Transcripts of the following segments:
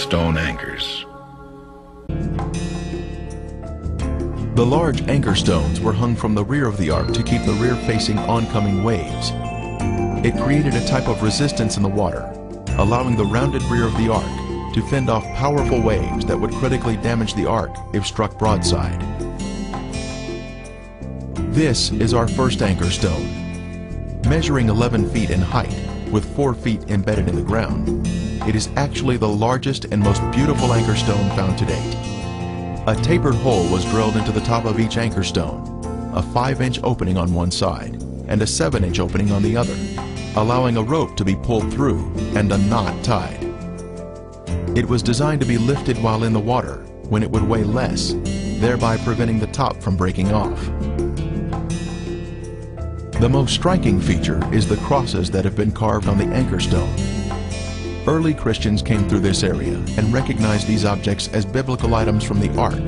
stone anchors. The large anchor stones were hung from the rear of the ark to keep the rear facing oncoming waves. It created a type of resistance in the water, allowing the rounded rear of the ark to fend off powerful waves that would critically damage the ark if struck broadside. This is our first anchor stone. Measuring 11 feet in height, with 4 feet embedded in the ground, it is actually the largest and most beautiful anchor stone found to date. A tapered hole was drilled into the top of each anchor stone, a 5-inch opening on one side and a 7-inch opening on the other, allowing a rope to be pulled through and a knot tied. It was designed to be lifted while in the water when it would weigh less, thereby preventing the top from breaking off. The most striking feature is the crosses that have been carved on the anchor stone. Early Christians came through this area and recognized these objects as biblical items from the ark.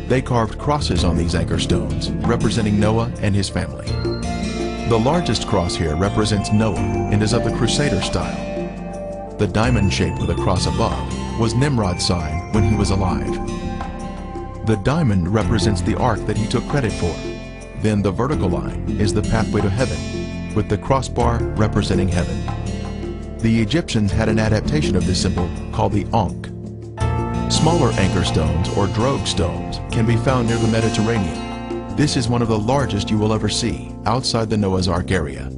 They carved crosses on these anchor stones, representing Noah and his family. The largest cross here represents Noah and is of the Crusader style. The diamond shape with a cross above was Nimrod's sign when he was alive. The diamond represents the ark that he took credit for. Then the vertical line is the pathway to heaven, with the crossbar representing heaven. The Egyptians had an adaptation of this symbol called the Ankh. Smaller anchor stones or drogue stones can be found near the Mediterranean. This is one of the largest you will ever see outside the Noah's Ark area.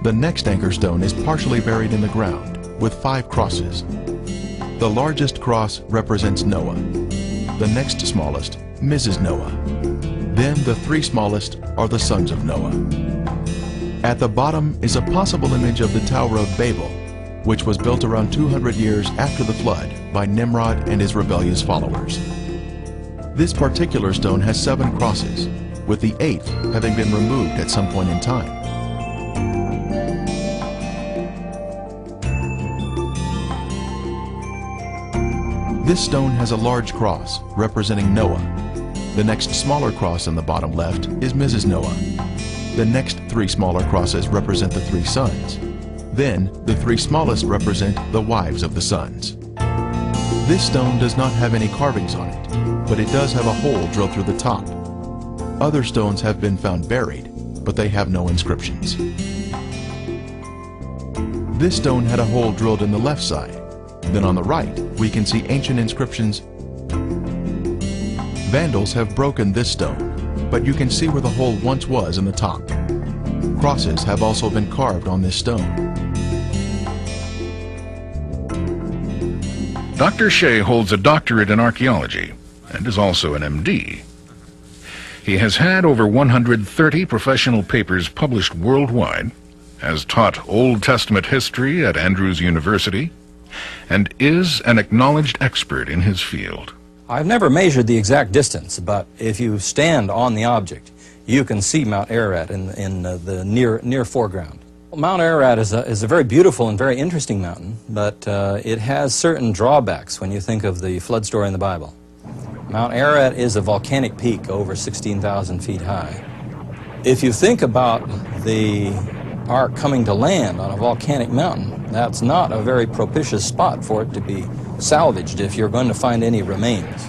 The next anchor stone is partially buried in the ground with 5 crosses. The largest cross represents Noah. The next smallest, Mrs. Noah. Then the 3 smallest are the sons of Noah. At the bottom is a possible image of the Tower of Babel, which was built around 200 years after the flood by Nimrod and his rebellious followers. This particular stone has 7 crosses, with the 8th having been removed at some point in time. This stone has a large cross representing Noah. The next smaller cross in the bottom left is Mrs. Noah. The next 3 smaller crosses represent the 3 sons. Then, the 3 smallest represent the wives of the sons. This stone does not have any carvings on it, but it does have a hole drilled through the top. Other stones have been found buried, but they have no inscriptions. This stone had a hole drilled in the left side. Then on the right, we can see ancient inscriptions. Vandals have broken this stone, but you can see where the hole once was in the top. Crosses have also been carved on this stone. Dr. Shea holds a doctorate in archaeology and is also an MD. He has had over 130 professional papers published worldwide, has taught Old Testament history at Andrews University, and is an acknowledged expert in his field. I've never measured the exact distance, but if you stand on the object, you can see Mount Ararat in the near foreground. Mount Ararat is a very beautiful and very interesting mountain, but it has certain drawbacks when you think of the flood story in the Bible. Mount Ararat is a volcanic peak over 16,000 feet high. If you think about the ark coming to land on a volcanic mountain, that's not a very propitious spot for it to be salvaged if you're going to find any remains.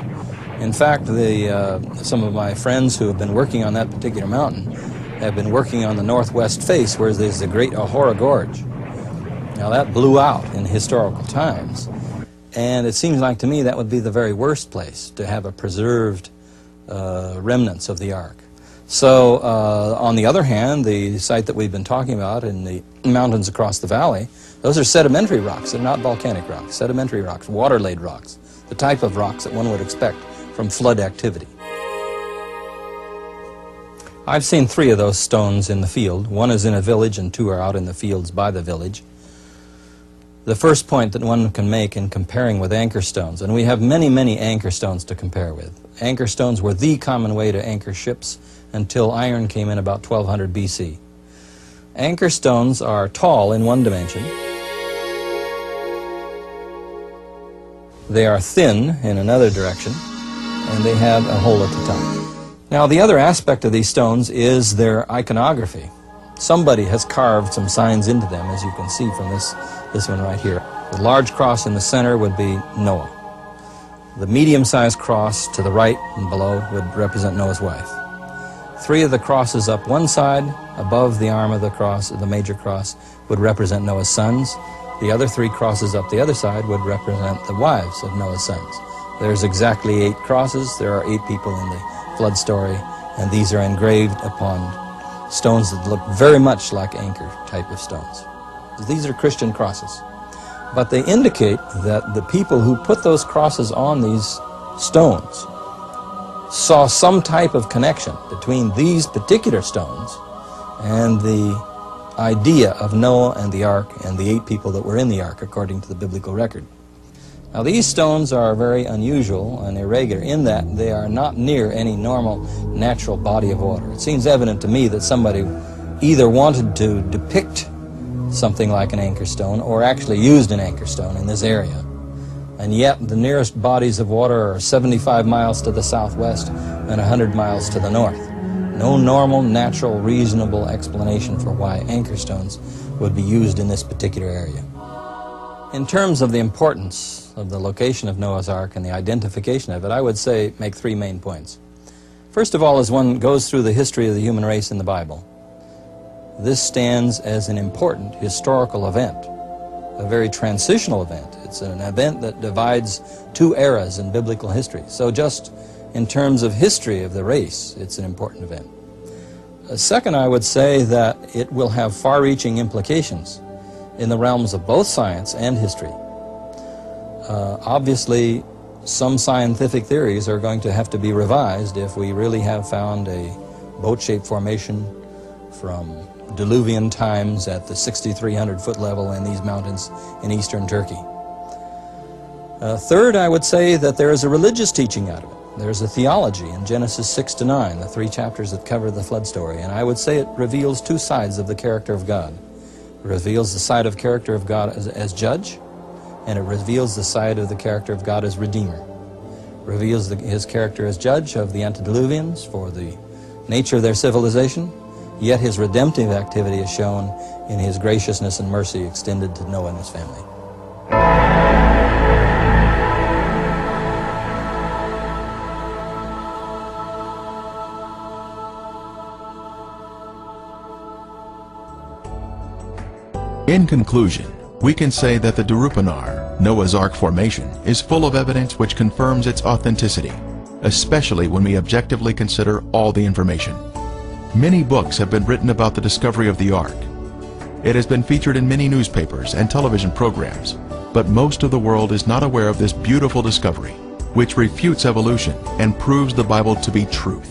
In fact, some of my friends who have been working on that particular mountain have been working on the northwest face where there's the Great Ahura Gorge. Now that blew out in historical times, and it seems like to me that would be the very worst place to have a preserved remnants of the ark. So on the other hand, the site that we've been talking about in the mountains across the valley, those are sedimentary rocks. They're not volcanic rocks. Sedimentary rocks, water-laid rocks, the type of rocks that one would expect from flood activity. I've seen 3 of those stones in the field. 1 is in a village and 2 are out in the fields by the village. The first point that one can make in comparing with anchor stones, and we have many, many anchor stones to compare with. Anchor stones were the common way to anchor ships until iron came in about 1200 BC. Anchor stones are tall in one dimension. They are thin in another direction, and they have a hole at the top. Now, the other aspect of these stones is their iconography. Somebody has carved some signs into them, as you can see from this one right here. The large cross in the center would be Noah. The medium-sized cross to the right and below would represent Noah's wife. 3 of the crosses up one side, above the arm of the cross, the major cross, would represent Noah's sons. The other 3 crosses up the other side would represent the wives of Noah's sons. There's exactly 8 crosses. There are 8 people in the flood story, and these are engraved upon stones that look very much like anchor type of stones. These are Christian crosses. But they indicate that the people who put those crosses on these stones saw some type of connection between these particular stones and the idea of Noah and the ark and the 8 people that were in the ark according to the biblical record. Now these stones are very unusual and irregular in that they are not near any normal natural body of water. It seems evident to me that somebody either wanted to depict something like an anchor stone or actually used an anchor stone in this area. And yet the nearest bodies of water are 75 miles to the southwest and 100 miles to the north. No normal, natural, reasonable explanation for why anchor stones would be used in this particular area. In terms of the importance of the location of Noah's Ark and the identification of it, I would say make 3 main points. First of all, as one goes through the history of the human race in the Bible, this stands as an important historical event, a very transitional event. It's an event that divides 2 eras in biblical history. So just in terms of history of the race, it's an important event. Second, I would say that it will have far-reaching implications in the realms of both science and history. Obviously, some scientific theories are going to have to be revised if we really have found a boat-shaped formation from Diluvian times at the 6,300-foot level in these mountains in eastern Turkey. Third, I would say that there is a religious teaching out of it. There's a theology in Genesis 6 to 9, the 3 chapters that cover the flood story, and I would say it reveals 2 sides of the character of God. It reveals the side of character of God as judge, and it reveals the side of the character of God as redeemer. It reveals his character as judge of the antediluvians for the nature of their civilization, yet his redemptive activity is shown in his graciousness and mercy extended to Noah and his family. In conclusion, we can say that the Durupınar, Noah's Ark formation, is full of evidence which confirms its authenticity, especially when we objectively consider all the information. Many books have been written about the discovery of the Ark. It has been featured in many newspapers and television programs, but most of the world is not aware of this beautiful discovery, which refutes evolution and proves the Bible to be truth.